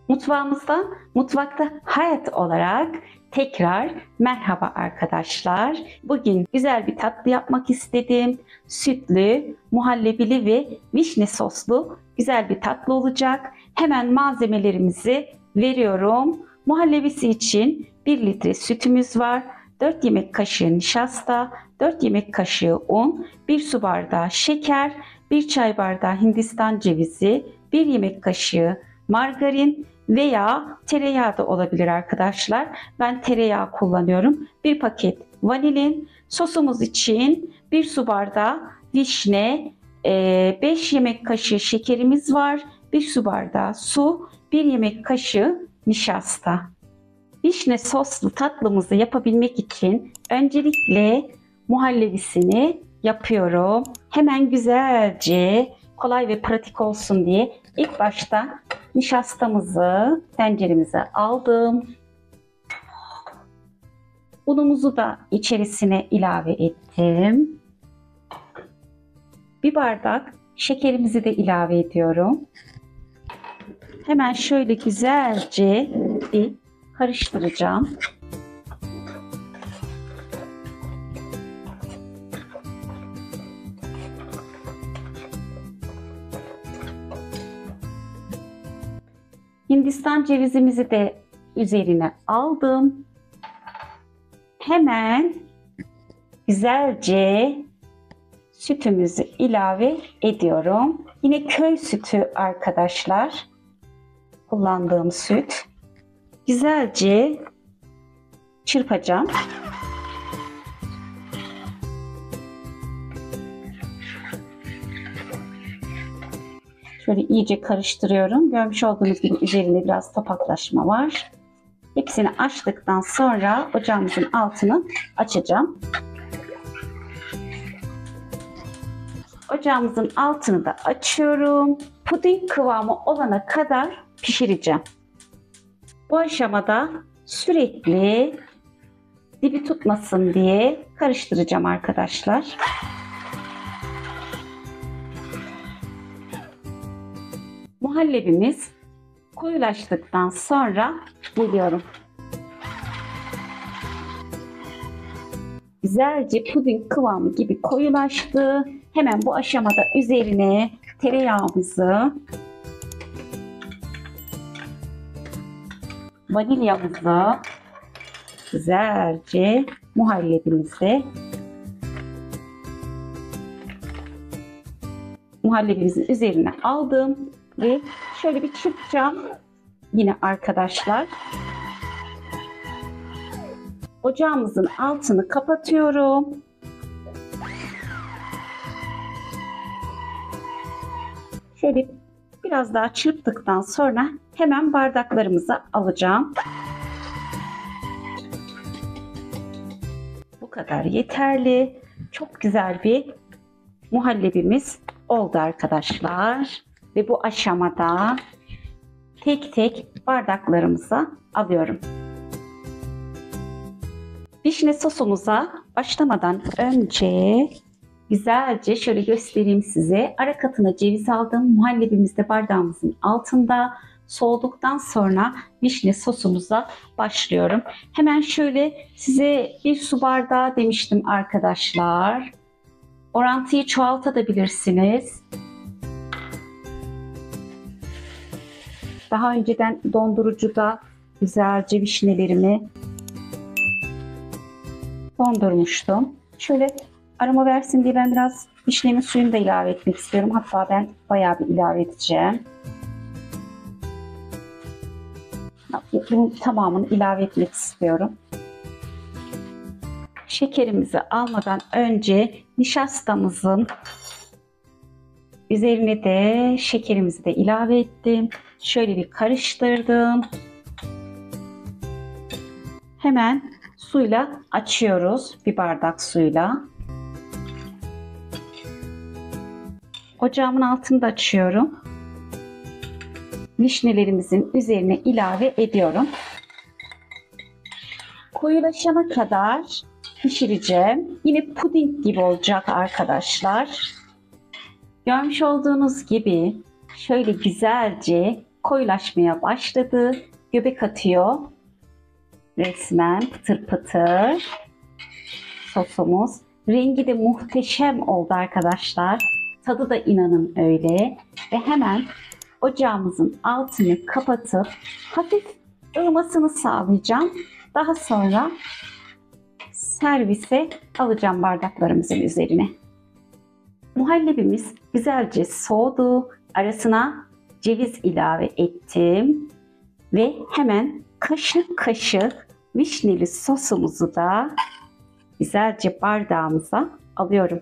Mutfağımızda, mutfakta hayat olarak tekrar merhaba arkadaşlar. Bugün güzel bir tatlı yapmak istedim. Sütlü, muhallebili ve vişne soslu güzel bir tatlı olacak. Hemen malzemelerimizi veriyorum. Muhallebisi için 1 litre sütümüz var. 4 yemek kaşığı nişasta, 4 yemek kaşığı un, 1 su bardağı şeker, 1 çay bardağı hindistan cevizi, 1 yemek kaşığı margarin veya tereyağı da olabilir arkadaşlar. Ben tereyağı kullanıyorum. 1 paket vanilin. Sosumuz için 1 su bardağı vişne, 5 yemek kaşığı şekerimiz var. 1 su bardağı su, 1 yemek kaşığı nişasta. Vişne soslu tatlımızı yapabilmek için öncelikle muhallebisini yapıyorum. Hemen güzelce kolay ve pratik olsun diye ilk başta nişastamızı tenceremize aldım. Unumuzu da içerisine ilave ettim. 1 bardak şekerimizi de ilave ediyorum. Hemen şöyle güzelce bir karıştıracağım. Hindistan cevizimizi de üzerine aldım. Hemen güzelce sütümüzü ilave ediyorum. Yine köy sütü arkadaşlar. Kullandığım süt. Güzelce çırpacağım. Şöyle iyice karıştırıyorum. Görmüş olduğunuz gibi üzerinde biraz topaklaşma var. Hepsini açtıktan sonra ocağımızın altını açacağım. Ocağımızın altını da açıyorum. Puding kıvamı olana kadar pişireceğim. Bu aşamada sürekli dibi tutmasın diye karıştıracağım arkadaşlar. Muhallebimiz koyulaştıktan sonra geliyorum. Güzelce puding kıvamı gibi koyulaştı. Hemen bu aşamada üzerine tereyağımızı, vanilyamızı, güzelce muhallebimizin üzerine aldım ve şöyle bir çırpacağım yine arkadaşlar. Ocağımızın altını kapatıyorum. Şöyle biraz daha çırptıktan sonra hemen bardaklarımıza alacağım. Bu kadar yeterli. Çok güzel bir muhallebimiz oldu arkadaşlar. Ve bu aşamada tek tek bardaklarımıza alıyorum. Vişne sosumuza başlamadan önce güzelce şöyle göstereyim size. Ara katına ceviz aldım. Muhallebimiz de bardağımızın altında. Soğuduktan sonra vişne sosumuza başlıyorum. Hemen şöyle size 1 su bardağı demiştim arkadaşlar. Orantıyı çoğaltabilirsiniz. Daha önceden dondurucuda güzelce vişnelerimi dondurmuştum. Şöyle aroma versin diye ben biraz vişnemin suyunu da ilave etmek istiyorum. Hatta ben bayağı bir ilave edeceğim. Bunun tamamını ilave etmek istiyorum. Şekerimizi almadan önce nişastamızın üzerine de şekerimizi de ilave ettim. Şöyle bir karıştırdım. Hemen suyla açıyoruz. 1 bardak suyla. Ocağımın altını da açıyorum. Vişnelerimizin üzerine ilave ediyorum. Koyulaşana kadar pişireceğim. Yine puding gibi olacak arkadaşlar. Görmüş olduğunuz gibi şöyle güzelce koyulaşmaya başladı. Göbek atıyor. Resmen pıtır pıtır sosumuz. Rengi de muhteşem oldu arkadaşlar. Tadı da inanın öyle. Ve hemen ocağımızın altını kapatıp hafif ılımasını sağlayacağım. Daha sonra servise alacağım bardaklarımızın üzerine. Muhallebimiz güzelce soğudu. Arasına ceviz ilave ettim. Ve hemen kaşık kaşık vişneli sosumuzu da güzelce bardağımıza alıyorum.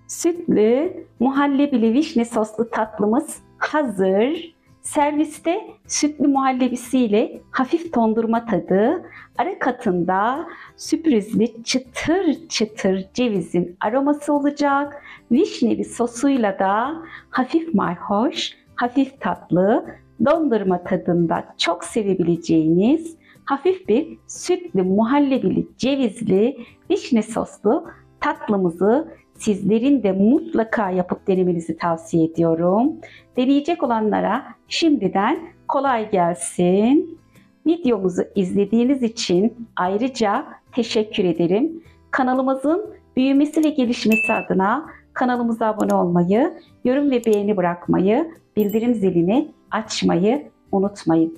Sütlü, muhallebili vişne soslu tatlımız hazır. Serviste sütlü muhallebisiyle hafif dondurma tadı, ara katında sürprizli çıtır çıtır cevizin aroması olacak. Vişneli sosuyla da hafif mayhoş, hafif tatlı, dondurma tadında çok sevebileceğiniz hafif bir sütlü muhallebili cevizli vişne soslu tatlımızı sizlerin de mutlaka yapıp denemenizi tavsiye ediyorum. Deneyecek olanlara şimdiden kolay gelsin. Videomuzu izlediğiniz için ayrıca teşekkür ederim. Kanalımızın büyümesi ve gelişmesi adına kanalımıza abone olmayı, yorum ve beğeni bırakmayı, bildirim zilini açmayı unutmayın.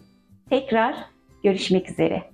Tekrar görüşmek üzere.